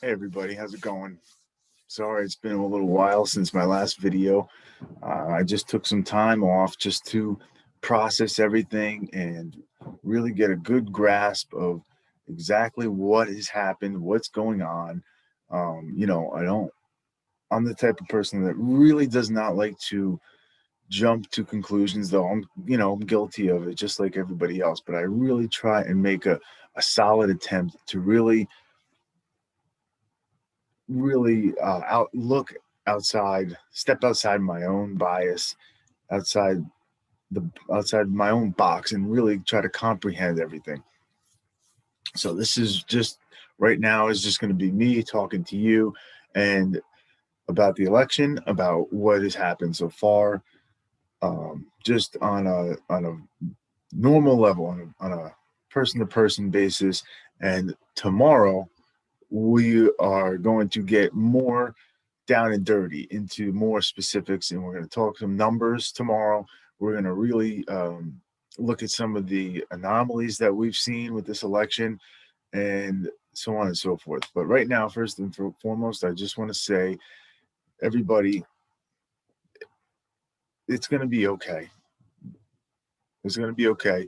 Hey everybody, how's it going? Sorry, it's been a little while since my last video. I just took some time off just to process everything and really get a good grasp of exactly what has happened, what's going on. I'm the type of person that really does not like to jump to conclusions, though I'm guilty of it just like everybody else. But I really try and make a solid attempt to really step outside my own bias, outside outside my own box, and really try to comprehend everything. So this is just right now is just going to be me talking to you and about the election, about what has happened so far, just on a normal level, on a person to person basis. And tomorrow we are going to get more down and dirty into more specifics, and we're going to talk some numbers tomorrow. We're going to really look at some of the anomalies that we've seen with this election and so on and so forth. But right now, first and foremost, I just want to say, everybody, it's going to be okay. It's going to be okay.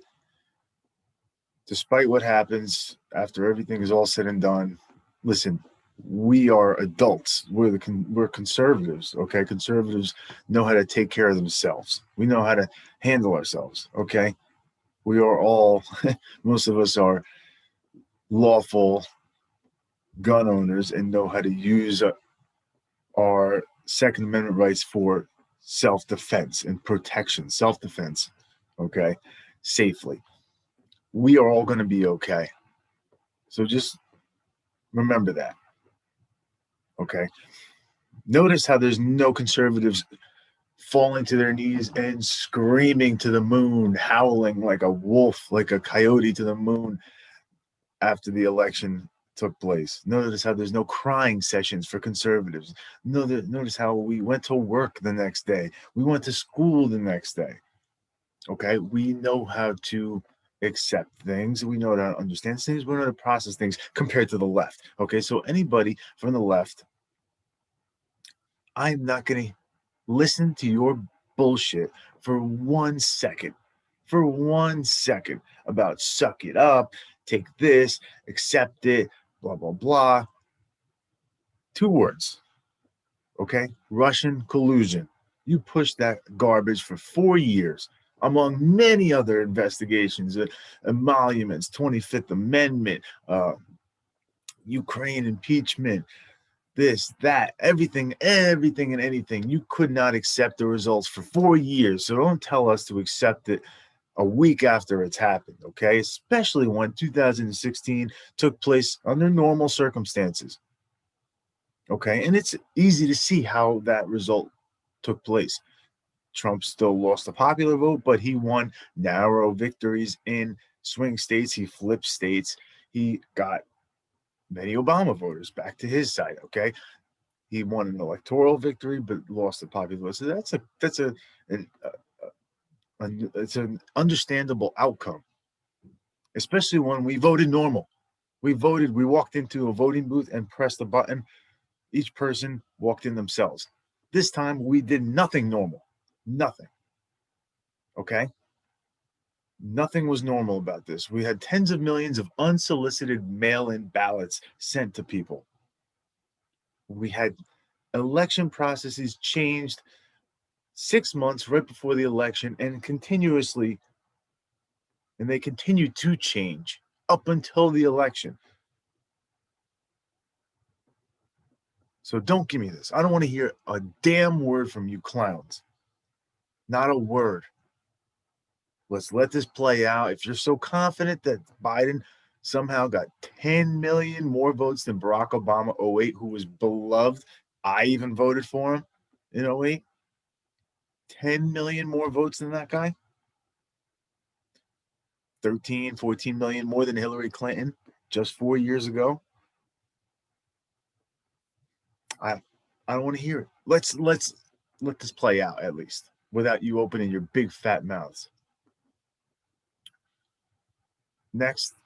Despite what happens after everything is all said and done, listen, we are adults. We're conservatives. Okay, conservatives know how to take care of themselves. We know how to handle ourselves. Okay, we are all most of us are lawful gun owners and know how to use our Second Amendment rights for self-defense and protection. Self-defense. Okay, safely. We are all going to be okay. So just remember that. Okay. Notice how there's no conservatives falling to their knees and screaming to the moon, howling like a wolf, like a coyote to the moon after the election took place. Notice how there's no crying sessions for conservatives. Notice how we went to work the next day. We went to school the next day. Okay. We know how to accept things. We know how to understand things. We know how to process things compared to the left. Okay. So anybody from the left, I'm not going to listen to your bullshit for 1 second. For 1 second about suck it up, take this, accept it, blah, blah, blah. 2 words. Okay. Russian collusion. You pushed that garbage for 4 years, among many other investigations, emoluments, 25th Amendment, Ukraine impeachment, this, that, everything and anything. You could not accept the results for 4 years. So don't tell us to accept it a week after it's happened, okay? Especially when 2016 took place under normal circumstances, okay? And it's easy to see how that result took place. Trump still lost the popular vote, but he won narrow victories in swing states. He flipped states. He got many Obama voters back to his side, okay? He won an electoral victory, but lost the popular vote. So it's an understandable outcome, especially when we voted normal. We walked into a voting booth and pressed a button. Each person walked in themselves. This time we did nothing normal. Nothing. Okay? Nothing was normal about this. We had tens of millions of unsolicited mail-in ballots sent to people. We had election processes changed 6 months right before the election and they continue to change up until the election. So don't give me this. I don't want to hear a damn word from you clowns. Not a word. Let's let this play out. If you're so confident that Biden somehow got 10 million more votes than Barack Obama 08, who was beloved, I even voted for him in 08. 10 million more votes than that guy. 13, 14 million more than Hillary Clinton just 4 years ago. I don't want to hear it. Let's let this play out at least without you opening your big fat mouths. Next,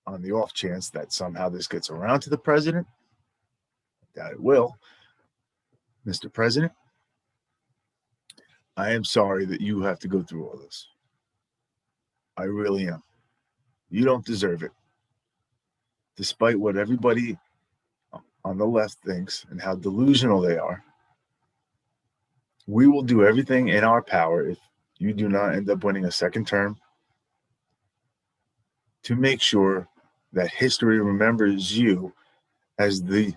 on the off chance that somehow this gets around to the president, that it will. Mr. President, I am sorry that you have to go through all this. I really am. You don't deserve it. Despite what everybody on the left thinks and how delusional they are, we will do everything in our power if you do not end up winning a second term to make sure that history remembers you as the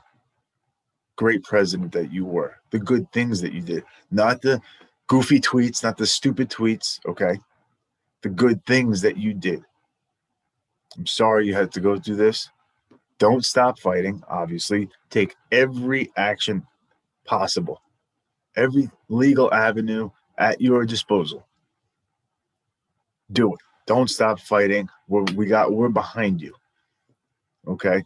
great president that you were, the good things that you did, not the goofy tweets, not the stupid tweets, okay? The good things that you did. I'm sorry you had to go through this. Don't stop fighting, obviously. Take every action possible, every legal avenue at your disposal. Do it. Don't stop fighting. We're behind you. Okay?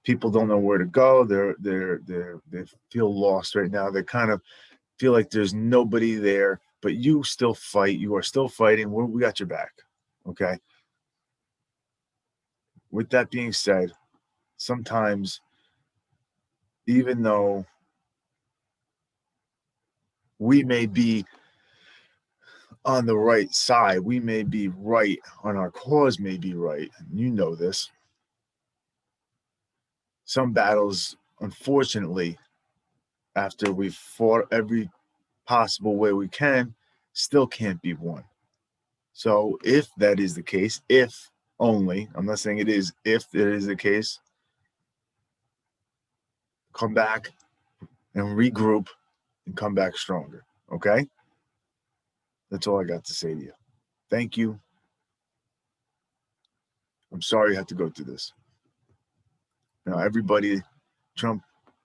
People don't know where to go. They feel lost right now. They kind of feel like there's nobody there, but you still fight. You are still fighting. We got your back. Okay? With that being said, sometimes even though we may be on the right side, we may be right, on our cause may be right, and you know this. Some battles, unfortunately, after we've fought every possible way we can, still can't be won. So if that is the case, if only, I'm not saying it is, if it is the case, come back and regroup and come back stronger. Okay? That's all I got to say to you. Thank you. I'm sorry you had to go through this. Now, everybody, Trump,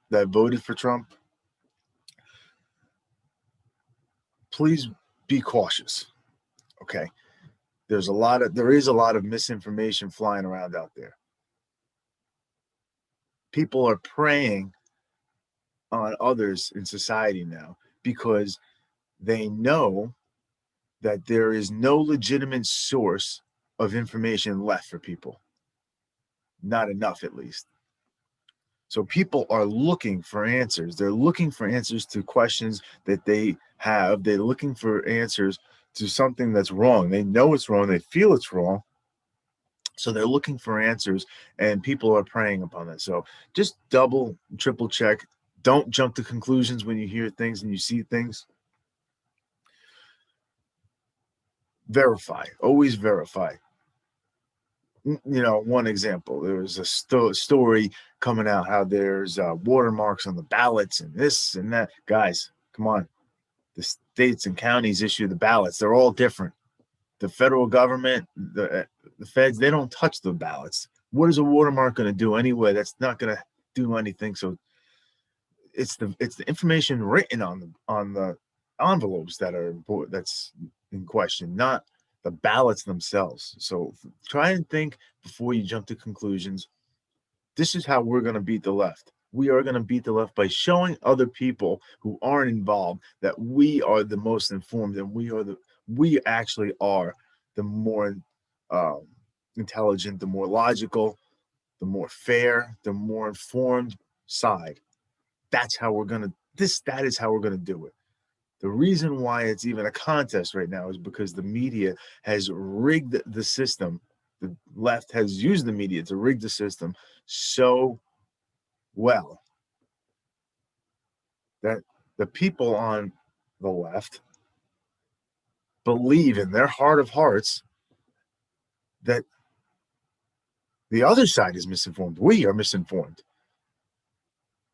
that voted for Trump, please be cautious. Okay? There is a lot of misinformation flying around out there. People are preying on others in society now because they know that there is no legitimate source of information left for people. Not enough, at least. So people are looking for answers. They're looking for answers to questions that they have. They're looking for answers to something that's wrong. They know it's wrong. They feel it's wrong. So they're looking for answers, and people are preying upon that. So just double, triple check. Don't jump to conclusions when you hear things and you see things. Verify. Always verify. One example, there was a story coming out how there's watermarks on the ballots and this and that. Guys, come on. The states and counties issue the ballots. They're all different. The federal government, the feds, they don't touch the ballots. What is a watermark going to do anyway? That's not going to do anything. So it's the information written on the envelopes that's in question, not the ballots themselves. So try and think before you jump to conclusions. This is how we're going to beat the left. We are going to beat the left by showing other people who aren't involved that we are the most informed, and we actually are the more intelligent, the more logical, the more fair, the more informed side. That's how we're going to that is how we're going to do it. The reason why it's even a contest right now is because the media has rigged the system. The left has used the media to rig the system so well that the people on the left believe in their heart of hearts that the other side is misinformed. We are misinformed.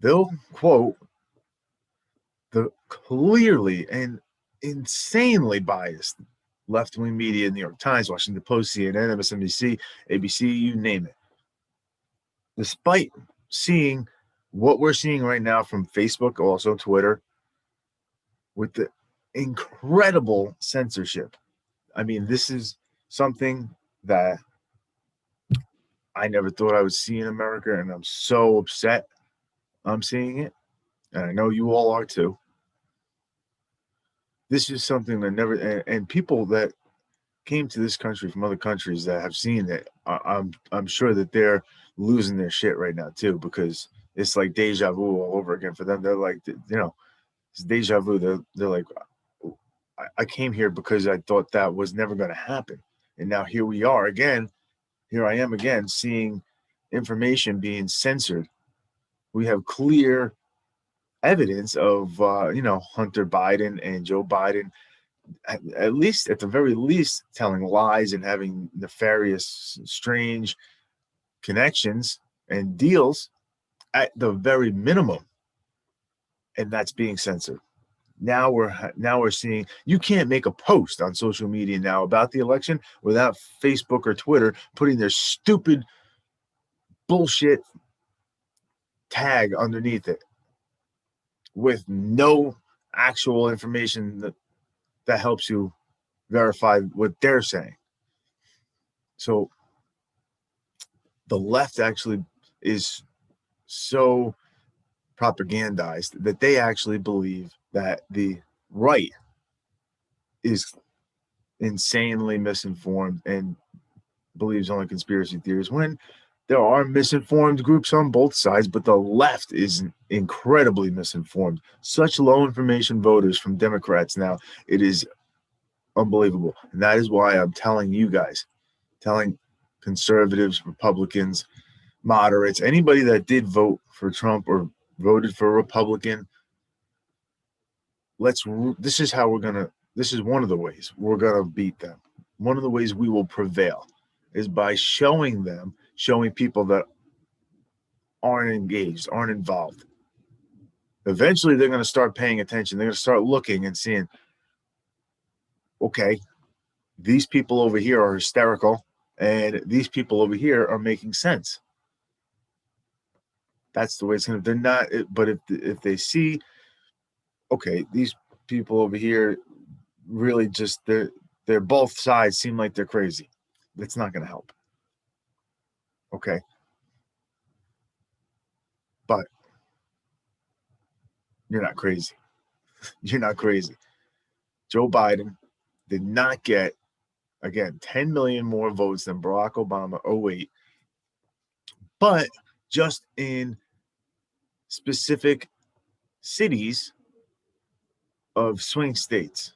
They'll quote the clearly and insanely biased left-wing media, New York Times, Washington Post, CNN, MSNBC, ABC, you name it. Despite seeing what we're seeing right now from Facebook, also Twitter, with the incredible censorship. I mean, this is something that I never thought I would see in America, and I'm so upset I'm seeing it. And I know you all are too. This is something that never, and people that came to this country from other countries that have seen it, I'm sure that they're losing their shit right now too, because it's like deja vu all over again for them. They're like, it's deja vu. They're like, I came here because I thought that was never going to happen, and now here we are again. Here I am again, seeing information being censored. We have clear evidence of Hunter Biden and Joe Biden, at least at the very least, telling lies and having nefarious, strange connections and deals at the very minimum, and that's being censored. Now we're seeing you can't make a post on social media now about the election without Facebook or Twitter putting their stupid bullshit tag underneath it with no actual information that helps you verify what they're saying. So the left actually is so propagandized that they actually believe that the right is insanely misinformed and believes only conspiracy theories, when there are misinformed groups on both sides, but the left is incredibly misinformed. Such low information voters from Democrats now, it is unbelievable. And that is why I'm telling you guys, telling conservatives, Republicans, moderates, anybody that did vote for Trump or voted for a Republican, this is how this is one of the ways we're gonna beat them. One of the ways we will prevail is by showing people that aren't engaged, aren't involved. Eventually, they're going to start paying attention. They're going to start looking and seeing, okay, these people over here are hysterical, and these people over here are making sense. That's the way it's going to. They're not, but if they see, okay, these people over here really just they're both sides seem like they're crazy. That's not going to help. Okay, but you're not crazy. You're not crazy. Joe Biden did not get, again, 10 million more votes than Barack Obama 08, but just in specific cities of swing states.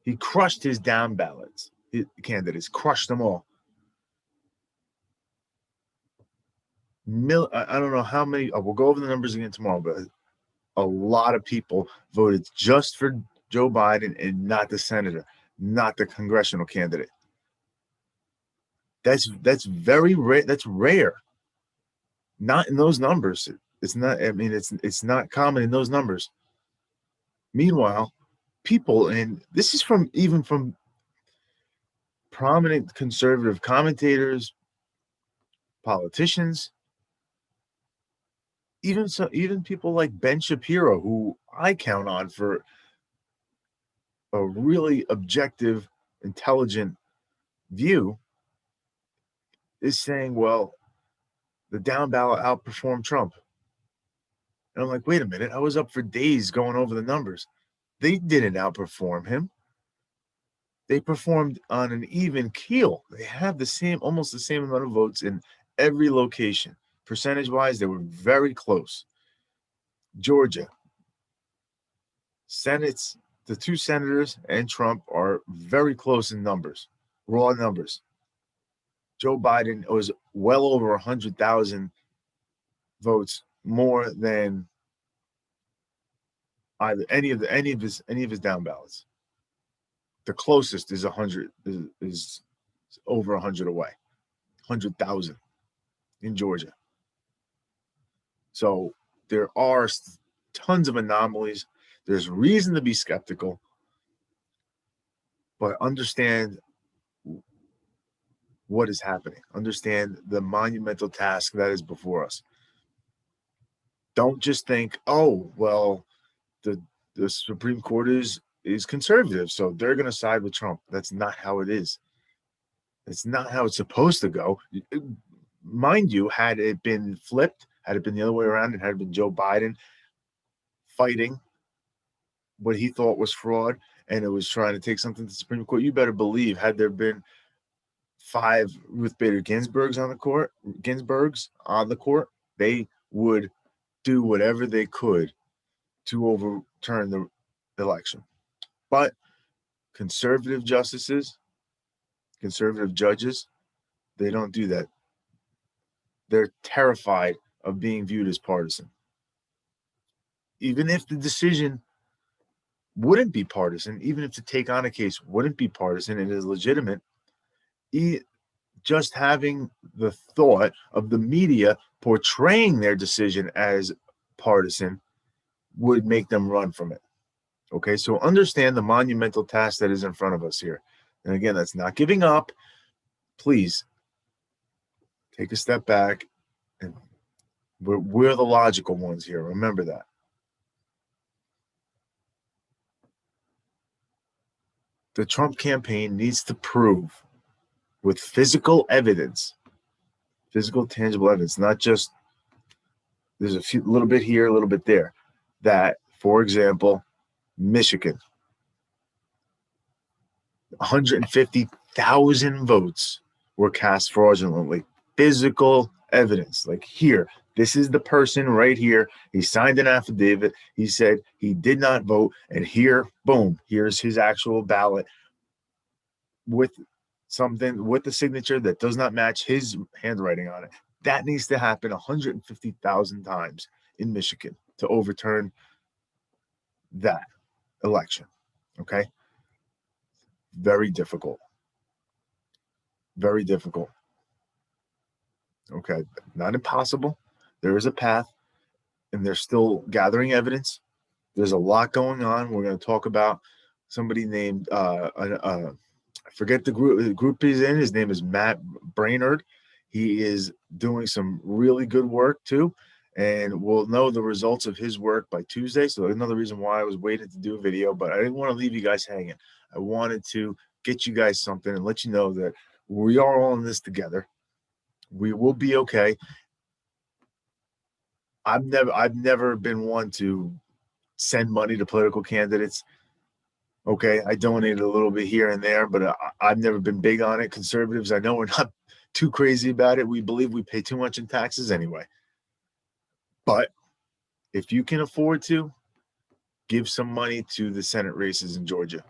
He crushed his down ballots, his candidates, crushed them all. I don't know how many, we'll go over the numbers again tomorrow, but a lot of people voted just for Joe Biden and not the senator, not the congressional candidate. That's very rare. That's rare. Not in those numbers. It's not. I mean, it's not common in those numbers. Meanwhile, people, and this is even from prominent conservative commentators, politicians, even people like Ben Shapiro, who I count on for a really objective, intelligent view, is saying, well, the down ballot outperformed Trump. And I'm like, wait a minute, I was up for days going over the numbers. They didn't outperform him. They performed on an even keel. They have almost the same amount of votes in every location. Percentage-wise, they were very close. Georgia, the two senators and Trump are very close in numbers, raw numbers. Joe Biden was well over 100,000 votes more than either any of his down ballots. The closest is 100 is over 100 away, 100,000 in Georgia. So there are tons of anomalies. There's reason to be skeptical, but understand what is happening. Understand the monumental task that is before us. Don't just think, oh, well, the Supreme Court is conservative, so they're going to side with Trump. That's not how it is. It's not how it's supposed to go. Mind you, had it been flipped, had it been the other way around, and had it been Joe Biden fighting what he thought was fraud, and it was trying to take something to the Supreme Court, you better believe, had there been 5 Ruth Bader Ginsburgs on the court, they would do whatever they could to overturn the election. But conservative justices, conservative judges, they don't do that. They're terrified of being viewed as partisan. Even if the decision wouldn't be partisan, even if to take on a case wouldn't be partisan and is legitimate, just having the thought of the media portraying their decision as partisan would make them run from it. Okay, so understand the monumental task that is in front of us here. And again, that's not giving up. Please take a step back, and we're the logical ones here. Remember that. The Trump campaign needs to prove with physical evidence, physical, tangible evidence, not just there's a little bit here, a little bit there, that, for example, Michigan, 150,000 votes were cast fraudulently. Physical evidence, like here, this is the person right here. He signed an affidavit. He said he did not vote. And here, boom, here's his actual ballot with something, with the signature that does not match his handwriting on it. That needs to happen 150,000 times in Michigan to overturn that election. Okay. Very difficult. Very difficult. Okay. Not impossible. There is a path, and they're still gathering evidence. There's a lot going on. We're going to talk about somebody named, I forget the group he's in. His name is Matt Brainerd. He is doing some really good work too. And we'll know the results of his work by Tuesday. So another reason why I was waiting to do a video, but I didn't want to leave you guys hanging. I wanted to get you guys something and let you know that we are all in this together. We will be okay. I've never been one to send money to political candidates. Okay, I donated a little bit here and there, but I've never been big on it. Conservatives, I know we're not too crazy about it. We believe we pay too much in taxes anyway. But if you can afford to, give some money to the Senate races in Georgia.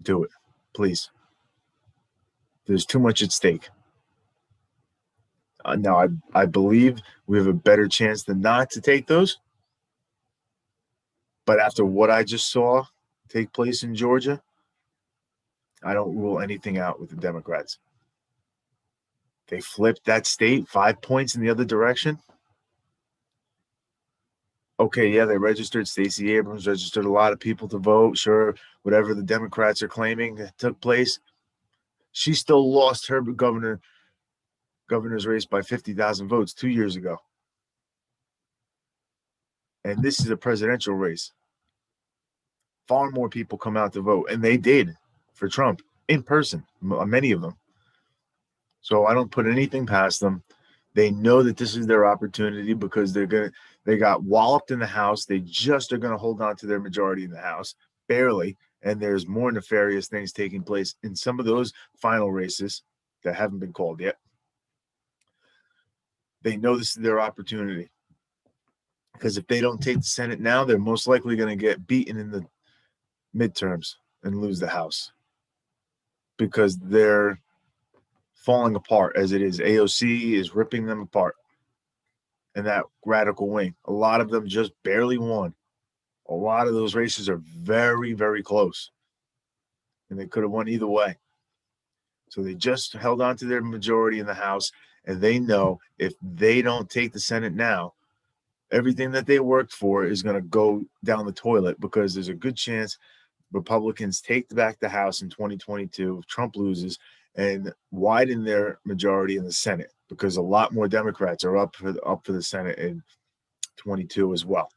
Do it, please. There's too much at stake. Now, I believe we have a better chance than not to take those. But after what I just saw take place in Georgia, I don't rule anything out with the Democrats. They flipped that state 5 points in the other direction. Okay, yeah, they registered. Stacey Abrams registered a lot of people to vote. Sure, whatever the Democrats are claiming took place. She still lost her governor's race by 50,000 votes 2 years ago. And this is a presidential race. Far more people come out to vote, and they did for Trump in person, many of them. So I don't put anything past them. They know that this is their opportunity because they got walloped in the House. They just are going to hold on to their majority in the House, barely. And there's more nefarious things taking place in some of those final races that haven't been called yet. They know this is their opportunity because if they don't take the Senate now, they're most likely going to get beaten in the midterms and lose the House because they're falling apart as it is. AOC is ripping them apart. And that radical wing, a lot of them just barely won. A lot of those races are very, very close. And they could have won either way. So they just held on to their majority in the House. And they know if they don't take the Senate now, everything that they worked for is going to go down the toilet because there's a good chance Republicans take back the House in 2022 if Trump loses and widen their majority in the Senate because a lot more Democrats are up for the Senate in 22 as well.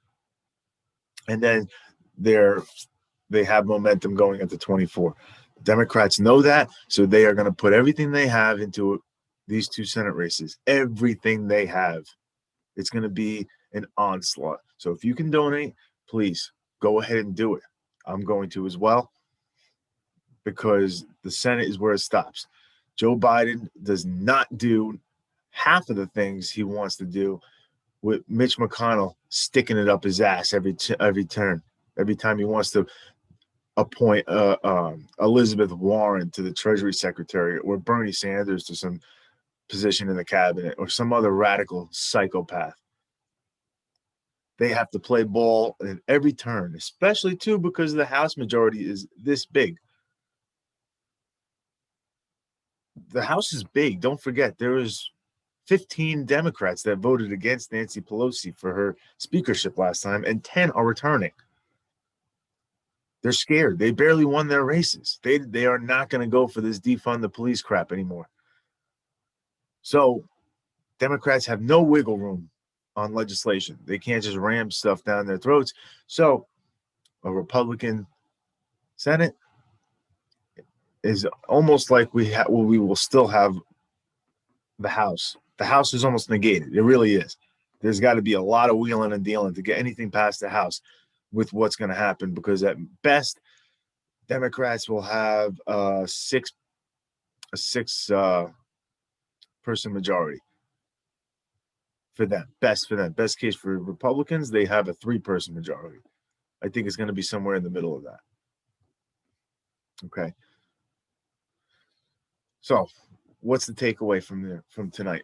And then they have momentum going into 24. Democrats know that, so they are going to put everything they have into these two Senate races. Everything they have. It's going to be an onslaught. So if you can donate, please go ahead and do it. I'm going to as well because the Senate is where it stops. Joe Biden does not do half of the things he wants to do with Mitch McConnell sticking it up his ass every turn, every time he wants to appoint Elizabeth Warren to the Treasury Secretary or Bernie Sanders to some position in the cabinet or some other radical psychopath. They have to play ball at every turn, especially too because the House majority is this big. The House is big. Don't forget, there was 15 Democrats that voted against Nancy Pelosi for her speakership last time, and 10 are returning. They're scared. They barely won their races. They are not going to go for this defund the police crap anymore. So Democrats have no wiggle room on legislation. They can't just ram stuff down their throats. So a Republican Senate is almost like we will still have the House. The House is almost negated. It really is. There's got to be a lot of wheeling and dealing to get anything past the House with what's going to happen, because at best, Democrats will have a six person majority for them. Best for them. Best case for Republicans, they have a 3-person majority. I think it's going to be somewhere in the middle of that. Okay. So, what's the takeaway from tonight?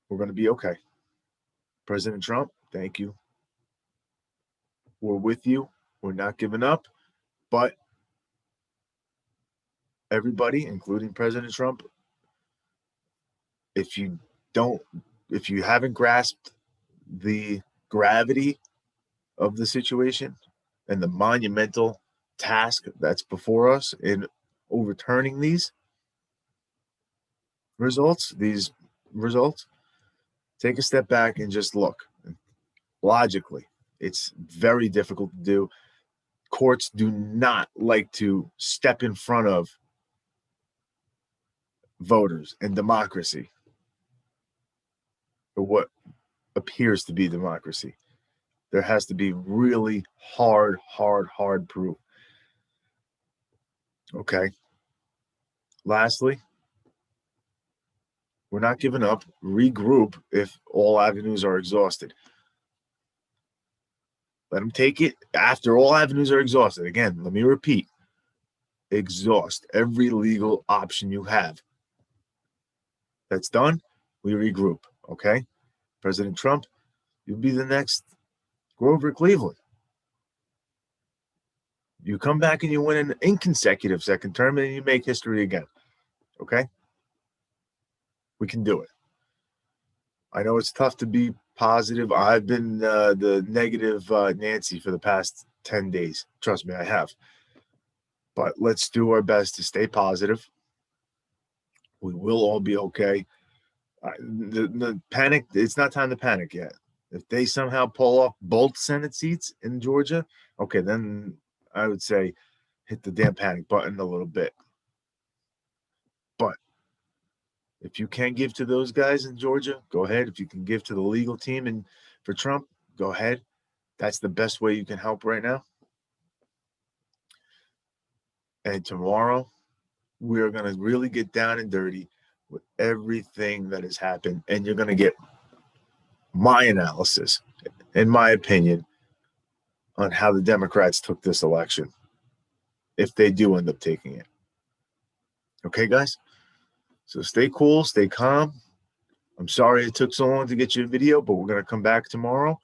We're going to be okay. President Trump, thank you. We're with you. We're not giving up. But everybody, including President Trump, if you haven't grasped the gravity of the situation and the monumental task that's before us in overturning these results, take a step back and just look. Logically, it's very difficult to do. Courts do not like to step in front of voters and democracy, or what appears to be democracy. There has to be really hard proof. Okay. Lastly, we're not giving up. Regroup if all avenues are exhausted. Let them take it after all avenues are exhausted. Again, let me repeat. Exhaust every legal option you have. That's done. We regroup. Okay? President Trump, you'll be the next Grover Cleveland. You come back and you win an inconsecutive second term, and you make history again. Okay? We can do it. I know it's tough to be positive. I've been the negative Nancy for the past 10 days. Trust me, I have. But let's do our best to stay positive. We will all be okay. The panic, it's not time to panic yet. If they somehow pull off both Senate seats in Georgia, okay, then I would say hit the damn panic button a little bit. But if you can give to those guys in Georgia, go ahead. If you can give to the legal team and for Trump, go ahead. That's the best way you can help right now. And tomorrow, we are going to really get down and dirty with everything that has happened. And you're going to get my analysis, in my opinion, on how the Democrats took this election, if they do end up taking it. Okay, guys? So stay cool, stay calm. I'm sorry it took so long to get you a video, but we're going to come back tomorrow,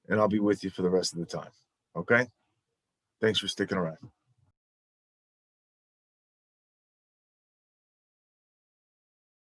and I'll be with you for the rest of the time. Okay? Thanks for sticking around.